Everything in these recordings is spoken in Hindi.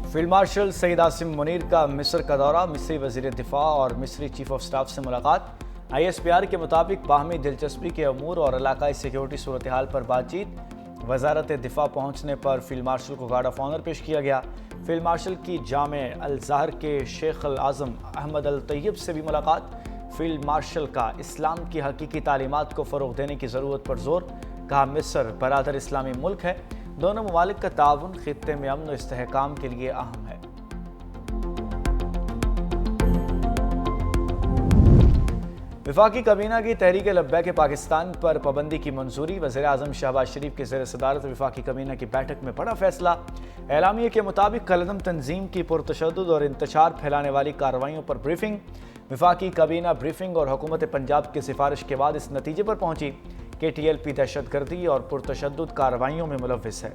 फील्ड मार्शल सईद आसिम मुनीर का मिस्र का दौरा, मिस्री वज़ीर दिफा और मिस्री चीफ ऑफ स्टाफ से मुलाकात। ISPR के मुताबिक बाहमी दिलचस्पी के अमूर और इलाकाई सिक्योरिटी सूरत हाल पर बातचीत। वजारत दिफा पहुँचने पर फील्ड मार्शल को गार्ड ऑफ ऑनर पेश किया गया। फील्ड मार्शल की जामे अल ज़हर के शेख अल आज़म अहमद अल तैयब से भी मुलाकात। फील्ड मार्शल का इस्लाम की हकीकी तालीमात को फ़रोग़ देने की ज़रूरत पर जोर, कहा मिस्र बरादर इस्लामी मुल्क है, दोनों ममालिक का ताउन खित्ते में अमन व इस्तेहकाम के लिए अहम है। वफाकी काबीना की तहरीक लब्बैक पाकिस्तान पर पाबंदी की मंजूरी। वज़ीर आज़म शहबाज शरीफ के ज़ेर सदारत वफाकी काबीना की बैठक में बड़ा फैसला। एलामिया के मुताबिक कलदम तंजीम की पुरतशद्दुद और इंतशार फैलाने वाली कार्रवाइयों पर ब्रीफिंग। वफाकी काबीना ब्रीफिंग और हुकूमत पंजाब की सिफारिश के बाद इस नतीजे पर पहुंची कि TLP दहशतगर्दी और पुरतशद्दुद कार्रवाइयों में मुलव्विस है।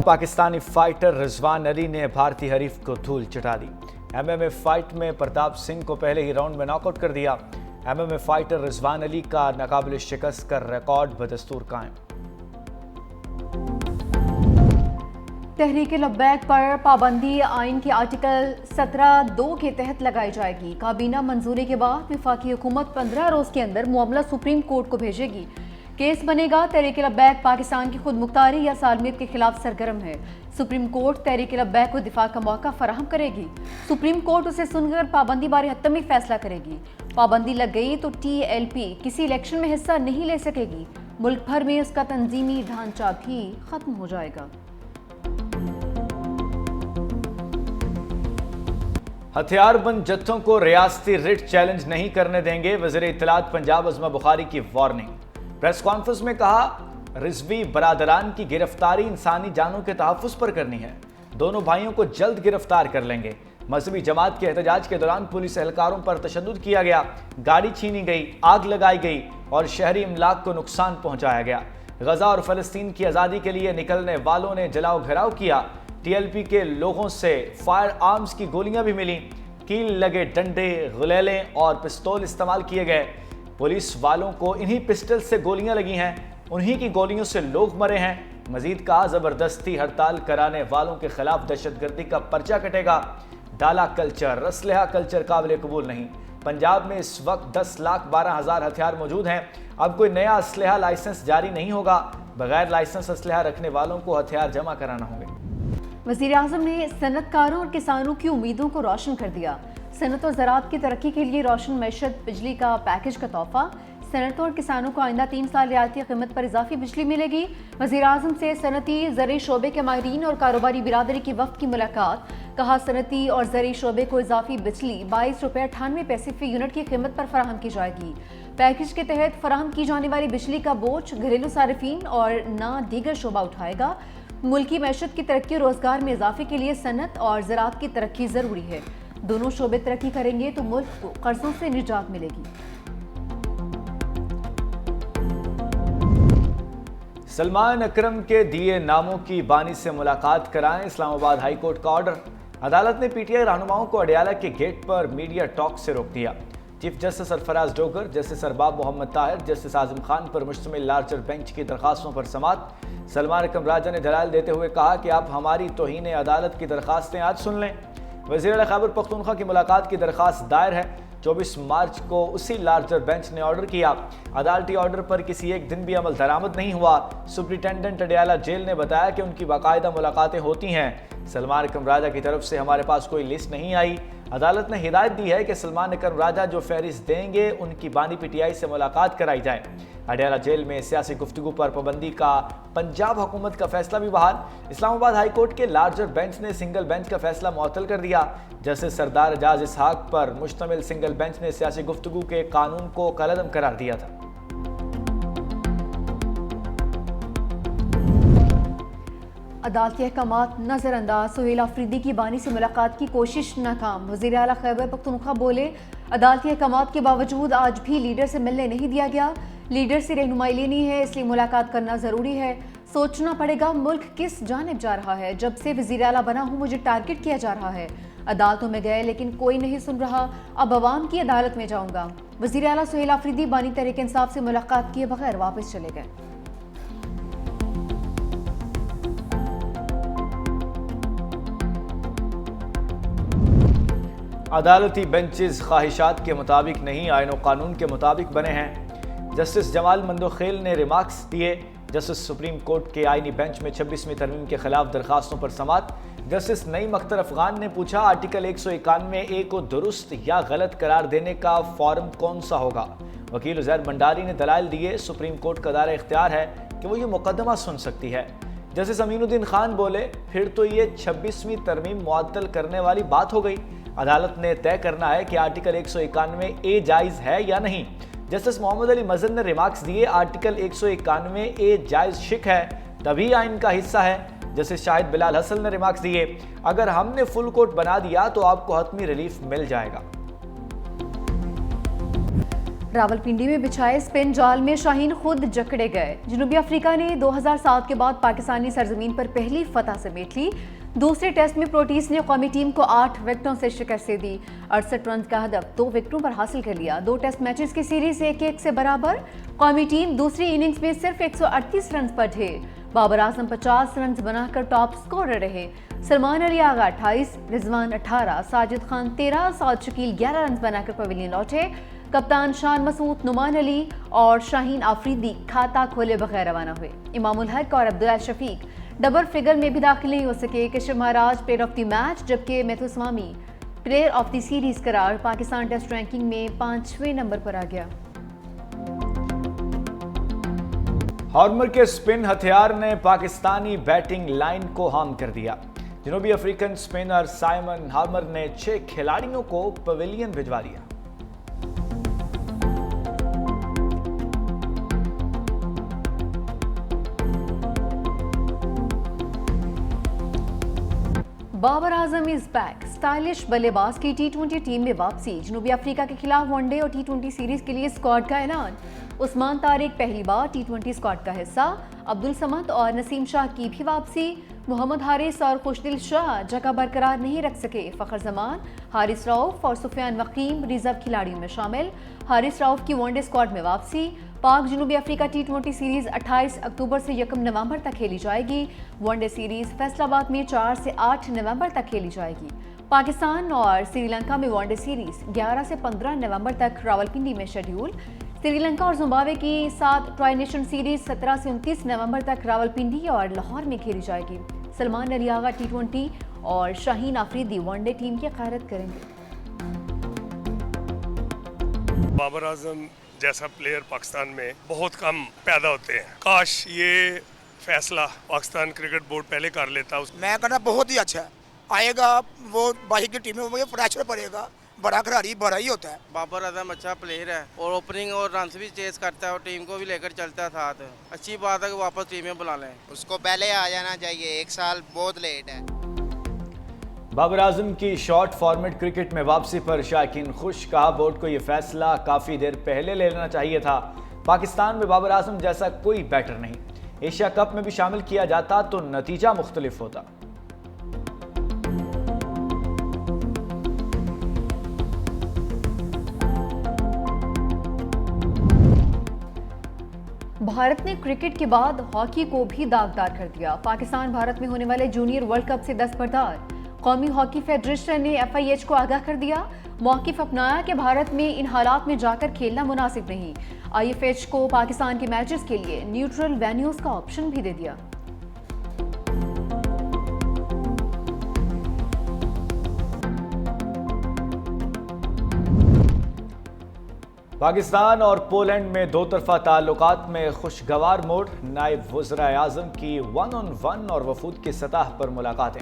पाकिस्तानी फाइटर रिजवान अली ने भारतीय हरीफ को धूल चटा दी। MMA फाइट में प्रताप सिंह को पहले ही राउंड में नॉकआउट कर दिया। MMA फाइटर रिजवान अली का नाकाबिल शिकस्त का रिकॉर्ड बदस्तूर कायम। तहरीक लब्बैक पर पाबंदी आइन के आर्टिकल 17(2) के तहत लगाई जाएगी। काबीना मंजूरी के बाद वफाकी हुकूमत 15 रोज के अंदर मामला सुप्रीम कोर्ट को भेजेगी। केस बनेगा तहरीक लब्बैक पाकिस्तान की खुद मुख्तारी या सालमियत के खिलाफ सरगर्म है। सुप्रीम कोर्ट तहरीक लब्बैक को दिफा का मौका फराहम करेगी। सुप्रीम कोर्ट उसे सुनकर पाबंदी बारे हतमी फैसला करेगी। पाबंदी लग गई तो TLP किसी इलेक्शन में हिस्सा नहीं ले सकेगी। मुल्क भर में उसका तंजीमी ढांचा भी खत्म हो जाएगा। हथियारबंद जत्थों को रियासती रिट चैलेंज नहीं करने देंगे, वज़ीर इत्तलात पंजाब अज़मा बुखारी की वार्निंग। प्रेस कॉन्फ्रेंस में कहा, रिजवी बरादरान की गिरफ्तारी इंसानी जानों के तहफ़्फ़ुज़ पर करनी है। दोनों भाइयों को जल्द गिरफ्तार कर लेंगे। मजहबी जमात के एहतजाज के दौरान पुलिस एहलकारों पर तशद्दुद किया गया, गाड़ी छीनी गई, आग लगाई गई और शहरी इमलाक को नुकसान पहुंचाया गया। गजा और फ़लस्तीन की आज़ादी के लिए निकलने वालों ने जलाओ घराव किया। TLP के लोगों से फायर आर्म्स की गोलियां भी मिली। कील लगे डंडे, गुलेलें और पिस्तौल इस्तेमाल किए गए। पुलिस वालों को इन्हीं पिस्टल से गोलियां लगी हैं, उन्हीं की गोलियों से लोग मरे हैं। मजीद कहा, जबरदस्ती हड़ताल कराने वालों के खिलाफ दहशतगर्दी का पर्चा कटेगा। डाला कल्चर, असलहा कल्चर काबिल कबूल नहीं। पंजाब में इस वक्त 10,12,000 हथियार मौजूद हैं। अब कोई नया असलहा लाइसेंस जारी नहीं होगा। बगैर लाइसेंस असलहा रखने वालों को हथियार जमा कराना होंगे। वज़ीर आज़म ने सनतकारों और किसानों की उम्मीदों को रोशन कर दिया। सनत और ज़राअत की तरक्की के लिए रोशन मैशत बिजली का पैकेज का तोहफा। सनत और किसानों को आइंदा 3 साल रियायती कीमत पर इजाफी बिजली मिलेगी। वज़ीर आज़म से सनती ज़री शोबे के माहिरीन और कारोबारी बिरादरी की वफ़द की मुलाकात। कहा, सनती और ज़री शोबे को इजाफी बिजली 22 रुपये 98 पैसे फी यूनिट की कीमत पर फराहम की जाएगी। पैकेज के तहत फराहम की जाने वाली बिजली का बोझ घरेलू सारिफीन और ना दीगर शोबा उठाएगा। मुल्की मैशत की तरक्की और रोजगार में इजाफे के लिए सनत और ज़राअत की तरक्की जरूरी है। दोनों शोबे तरक्की करेंगे तो मुल्क को कर्जों से निजात मिलेगी। सलमान अकरम के दिए नामों की बानी से मुलाकात कराएं, इस्लामाबाद हाई कोर्ट का ऑर्डर। अदालत ने PTI रहनुमाओं को अडियाला के गेट पर मीडिया टॉक से रोक दिया। Chief justice Sarfaraz Dogar, justice Arbab Mohammad Tahir, justice Azam Khan पर मुश्तमिल लार्जर बेंच की दरखास्तों पर समात। सलमान अकरम राजा ने दलाल देते हुए कहा कि आप हमारी तौहीन अदालत की दरखास्तें आज सुन लें। वज़ीर आला खैबर पख्तूनख्वा की मुलाकात की दरखास्त दायर है। 24 मार्च को उसी लार्जर बेंच ने ऑर्डर किया। अदालती ऑर्डर पर किसी एक दिन भी अमल दरामद नहीं हुआ। सुप्रिटेंडेंट अडियाला जेल ने बताया कि उनकी बाकायदा मुलाकातें होती हैं। सलमान अकरम राजा की तरफ से हमारे पास कोई लिस्ट नहीं आई। अदालत ने हिदायत दी है कि सलमान अकरम राजा जो फहरिस्त देंगे उनकी बानी PTI से मुलाकात कराई जाए। अडियाला जेल में सियासी गुफ्तगू पर पाबंदी का पंजाब हुकूमत का फैसला भी बहाल। इस्लामाबाद हाई कोर्ट के लार्जर बेंच ने सिंगल बेंच का फैसला मुअत्तल कर दिया। जस्टिस सरदार एजाज इसहाक पर मुश्तमिल सिंगल बेंच ने सियासी गुफ्तगू के कानून को कलअदम करार दिया था। अदालती अहकामात नज़रअंदाज, सुहेल आफरीदी की बानी से मुलाकात की कोशिश नाकाम। वज़ीर आला खैबर पख्तूनख्वा बोले, अदालती अहकामात के बावजूद आज भी लीडर से मिलने नहीं दिया गया। लीडर से रहनुमाई लेनी है, इसलिए मुलाकात करना ज़रूरी है। सोचना पड़ेगा मुल्क किस जानिब जा रहा है। जब से वज़ीर आला बना हूँ मुझे टारगेट किया जा रहा है। अदालतों में गए लेकिन कोई नहीं सुन रहा, अब अवाम की अदालत में जाऊंगा। वज़ीर आला सुहेल आफरीदी बानी तहरीक इंसाफ से मुलाकात किए बगैर वापस चले गए। अदालती बेंचेस ख्वाहिशात के मुताबिक नहीं, आईन और कानून के मुताबिक बने हैं। जस्टिस जमाल मंदोखेल ने रिमार्क्स दिए। जस्टिस सुप्रीम कोर्ट के आईनी बेंच में 26वीं तरमीम के खिलाफ दरखास्तों पर समाअत। जस्टिस नईम अख्तर अफगान ने पूछा, आर्टिकल 151A को दुरुस्त या गलत करार देने का फॉर्म कौन सा होगा। वकील उजैर भंडारी ने दलाइल दिए। सुप्रीम कोर्ट का दायरा इख्तियार है कि वो ये मुकदमा सुन सकती है। जस्टिस अमीनुद्दीन खान बोले, फिर तो ये 26वीं तरमीम मुअत्तल करने वाली बात हो गई। अदालत ने तय करना है कि आर्टिकल 191A जायज़ है या नहीं। जस्टिस मोहम्मद अली मजन ने रिमार्क्स दिए, आर्टिकल 191A जायज़ शिक है, तभी आइन का हिस्सा है। जस्टिस शाहिद बिलाल हसन ने रिमार्क्स दिए, अगर हमने फुल कोर्ट बना दिया तो आपको हतमी रिलीफ मिल जाएगा। रावलपिंडी में बिछाए स्पिन जाल में शाहीन खुद जकड़े गए। जनूबी अफ्रीका ने 2007 के बाद पाकिस्तानी सरजमीन पर पहली फतह समेट ली। दूसरे टेस्ट में प्रोटीज ने कौमी टीम को 8 विकेटों से शिकस्त दे दी। 68 रन का हदफ 2 विकेटों पर हासिल कर लिया। 2 टेस्ट मैचेस की सीरीज 1-1 से बराबर। कौमी टीम दूसरी इनिंग्स में सिर्फ 138 रन पर ढेर। बाबर आजम 50 रन बनाकर टॉप स्कोरर रहे। सलमान अली आगा 28, रिजवान 18, साजिद खान 13, साद शकील 11 रन बनाकर पवेलियन लौटे। कप्तान शान मसूद, नुमान अली और शाहीन आफरीदी खाता खोले बगैर रवाना हुए। इमामुल हक और अब्दुल्ला शफीक डबल फिगर में भी दाखिल नहीं हो सके। Keshav Maharaj player of the match, जबकि मैथुस्वामी प्लेयर ऑफ द सीरीज करार। पाकिस्तान टेस्ट रैंकिंग में 5वें नंबर पर आ गया। हार्मर के स्पिन हथियार ने पाकिस्तानी बैटिंग लाइन को हार्म कर दिया। जनूबी अफ्रीकन स्पिनर साइमन हार्मर ने 6 खिलाड़ियों को पवेलियन भिजवा दिया। Babar Azam is back. Stylish बल्लेबाज की T20 टीम में वापसी। जनूबी अफ्रीका के खिलाफ वनडे और T20 सीरीज के लिए स्क्वाड का ऐलान। उस्मान तारिक पहली बार T20 स्क्वाड का हिस्सा। अब्दुल समद और नसीम शाह की भी वापसी। मोहम्मद हारिस और खुशदिल शाह जगह बरकरार नहीं रख सके। फखर जमान, हारिस रऊफ और सुफियान वकीम रिजर्व खिलाड़ियों में शामिल। हारिस रऊफ की वनडे स्क्वाड में वापसी। पाक जनूबी अफ्रीका T20 सीरीज 28 अक्टूबर से 1 नवंबर तक खेली जाएगी। वनडे सीरीज फैसलाबाद में 4 से 8 नवंबर तक खेली जाएगी। पाकिस्तान और श्रीलंका में वनडे सीरीज 11 से 15 नवंबर तक रावलपिंडी में शेड्यूल। श्रीलंका और जिम्बाब्वे की 7 ट्राई नेशन सीरीज 17 से 29 नवंबर तक रावलपिंडी और लाहौर में खेली जाएगी। सलमान अली आगा T20 और शाहीन आफरीदी वनडे टीम की क़यादत करेंगे। बाबर आजम जैसा प्लेयर पाकिस्तान में बहुत कम पैदा होते हैं। काश ये फैसला पाकिस्तान क्रिकेट बोर्ड पहले कर लेता। मैं कहना बहुत ही अच्छा आएगा। वो बाकी की टीमें में प्रेशर पड़ेगा, बड़ा खिलाड़ी बड़ा ही होता है। बाबर आजम अच्छा प्लेयर है और ओपनिंग और रन भी चेस करता है और टीम को भी लेकर चलता है साथ। अच्छी बात है कि वापस टीम में बुला लें। उसको पहले आ जाना चाहिए, 1 साल बहुत लेट है। बाबर आजम की शॉर्ट फॉर्मेट क्रिकेट में वापसी पर शायकीन खुश। कहा, बोर्ड को यह फैसला काफ़ी देर पहले ले लेना चाहिए था। पाकिस्तान में बाबर आजम जैसा कोई बैटर नहीं। एशिया कप में भी शामिल किया जाता तो नतीजा मुख्तलिफ होता। भारत ने क्रिकेट के बाद हॉकी को भी दागदार कर दिया। पाकिस्तान भारत में होने वाले जूनियर वर्ल्ड कप से दस्तबरदार। कौमी हॉकी फेडरेशन ने FIH को आगाह कर दिया। मौक़िफ़ अपनाया कि भारत में इन हालात में जाकर खेलना मुनासिब नहीं। IFH को पाकिस्तान के मैचेस के लिए न्यूट्रल वेन्यूज का ऑप्शन भी दे दिया। पाकिस्तान और पोलैंड में दो तरफा ताल्लुकात में खुशगवार मोड़। नायब वज़ीर आज़म की 1-on-1 और वफूद की सतह पर मुलाकातें।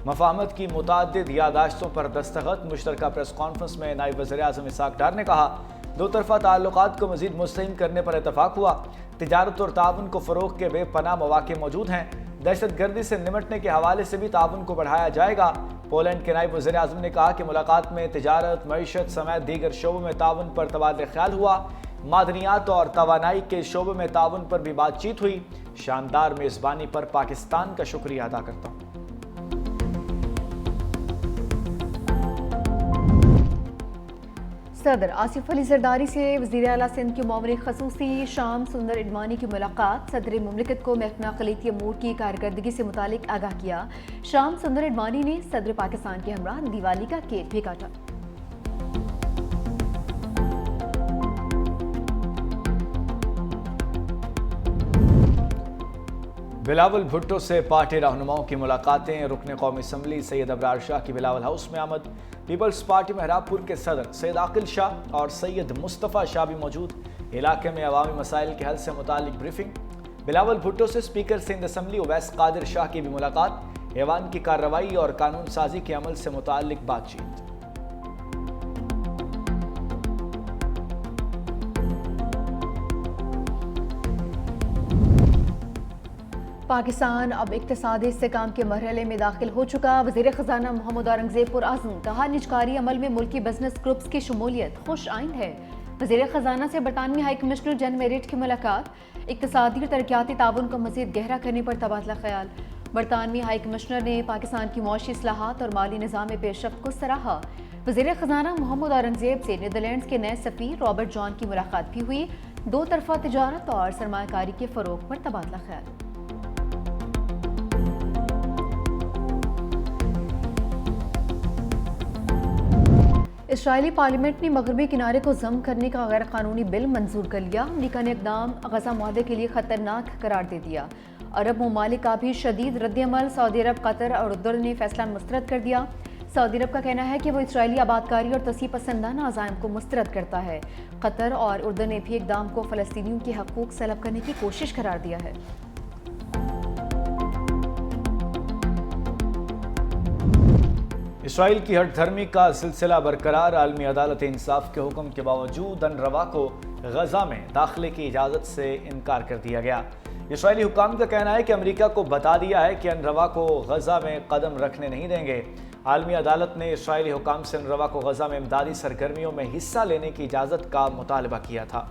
मफाहमत की मुताद्दिद यादाश्तों पर दस्तखत। मुश्तरका प्रेस कॉन्फ्रेंस में नायब वज़ीर आज़म इसाक डार ने कहा, दो तरफा ताल्लुकात को मज़ीद मुस्तहिम करने पर इतफाक़ हुआ। तिजारत और ताउन को फ़रोग़ के बेपनाह मौक़े मौजूद हैं। दहशत गर्दी से निमटने के हवाले से भी ताउन को बढ़ाया जाएगा। पोलैंड के नायब वज़ीर आज़म ने कहा कि मुलाकात में तिजारत, मईशत समेत दीगर शोबों में ताउन पर तबादला ख्याल हुआ। मादनियात और तवानाई के शोबे में ताउन पर भी बातचीत हुई। शानदार मेज़बानी पर पाकिस्तान का शुक्रिया अदा करता हूँ। सदर आसिफ अली जरदारी से वज़ीर आला सिंध के मामले खसूसी शाम सुंदर इडवानी की मुलाकात। सदर मुमलिकत को महकमा अक़लियती अमूर की कारकर्दगी से मुतालिक आगाह किया। शाम सुंदर इडवानी ने सदर पाकिस्तान के हमरा दिवाली का केक भी काटा। बिलावल भुट्टो से पार्टी रहनुमाओं की मुलाकातें। रुकने कौमी असम्बली सैयद अबरार शाह की बिलावल हाउस में आमद। पीपल्स पार्टी मेहराबपुर के सदर सैयद आकिल शाह और सैयद मुस्तफ़ा शाह भी मौजूद। इलाके में अवामी मसाइल के हल से मुतालिक ब्रीफिंग। बिलावल भुट्टो से स्पीकर सिंध असम्बली उवैस कादिर शाह की भी मुलाकात। ऐवान की कार्रवाई और कानून साजी के अमल से मुतालिक बातचीत। पाकिस्तान अब इक्तिसादी इस्तेहकाम के मरहले में दाखिल हो चुका। वज़ीर ख़जाना मोहम्मद औरंगज़ेब पुरअज़्म, कहा निजकारी अमल में मुल्की बिजनेस ग्रुप्स की शमूलियत खुश आइंद है। वज़ीर ख़जाना से बरतानवी हाई कमिश्नर जन मेरिट की मुलाकात। इक्तिसादी और तरक्याती ताउन को मज़ीद गहरा करने पर तबादला ख्याल। बरतानवी हाई कमिश्नर ने पाकिस्तान की मुआशी इस्लाहात और माली निज़ाम में पेशरफ्त को सराहा। वज़ीर ख़जाना मोहम्मद औरंगज़ेब से नीदरलैंड्स के नए सफ़ीर रॉबर्ट जॉन की मुलाकात भी हुई। दो तरफ़ा तिजारत और सरमायाकारी के फ़रोग़ पर तबादला ख्याल। इसराइली पार्लियामेंट ने मगरबी किनारे को जम करने का गैर कानूनी बिल मंजूर कर लिया। अमरीका ने इक़दाम गजा मुआहदे के लिए खतरनाक करार दे दिया। अरब ममालिक का भी शदीद रद्दअमल। सऊदी अरब, कतर और उर्दन ने फैसला मुस्तरद कर दिया। सऊदी अरब का कहना है कि वो इसराइली आबादकारी और तसी पसंदाना अज़ाइम को मुस्तरद करता है। कतर और उर्दन ने भी इक़दाम को फ़लस्तीनियों के हकूक़ सलब करने की कोशिश करार दिया है। इसराइल की हठधर्मी का सिलसिला बरकरार। आलमी अदालत इंसाफ के हुक्म के बावजूद अनरवा को गजा में दाखिले की इजाज़त से इनकार कर दिया गया। इसराइली हुकाम का कहना है कि अमेरिका को बता दिया है कि अनरवा को गजा में कदम रखने नहीं देंगे। आलमी अदालत ने इसराइली हुकाम से अनरवा को गजा में इमदादी सरगर्मियों में हिस्सा लेने की इजाज़त का मुतालबा किया था।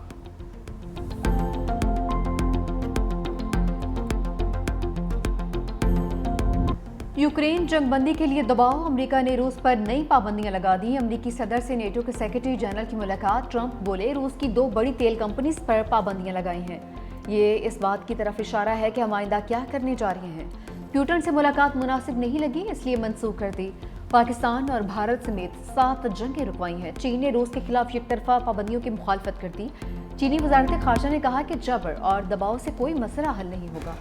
यूक्रेन जंगबंदी के लिए दबाव। अमेरिका ने रूस पर नई पाबंदियां लगा दी। अमेरिकी सदर से नेटो के सेक्रेटरी जनरल की मुलाकात। ट्रंप बोले रूस की 2 बड़ी तेल कंपनीज पर पाबंदियां लगाई हैं। ये इस बात की तरफ इशारा है कि हम आइंदा क्या करने जा रहे हैं। प्यूटन से मुलाकात मुनासिब नहीं लगी, इसलिए मनसूख कर दी। पाकिस्तान और भारत समेत 7 जंगें रुकवाई हैं। चीन ने रूस के खिलाफ एकतरफा पाबंदियों की मुखालफत कर दी। चीनी वजारत खारजा ने कहा कि जबर और दबाव से कोई मसला हल नहीं होगा।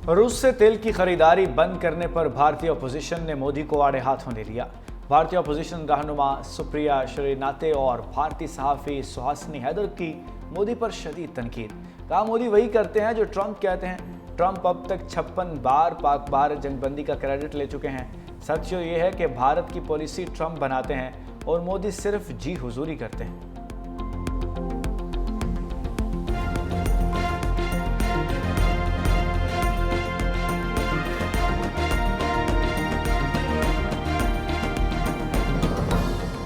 रूस से तेल की खरीदारी बंद करने पर भारतीय अपोजिशन ने मोदी को आड़े हाथों ले लिया। भारतीय अपोजिशन रहनुमा सुप्रिया श्रीनाथे और भारतीय सहाफ़ी सुहासिनी हैदर की मोदी पर शदीद तनकीद। कहा मोदी वही करते हैं जो ट्रंप कहते हैं। ट्रंप अब तक 56 बार पाक भारत जंगबंदी का क्रेडिट ले चुके हैं। सच ये है कि भारत की पॉलिसी ट्रंप बनाते हैं और मोदी सिर्फ जी हुजूरी करते हैं।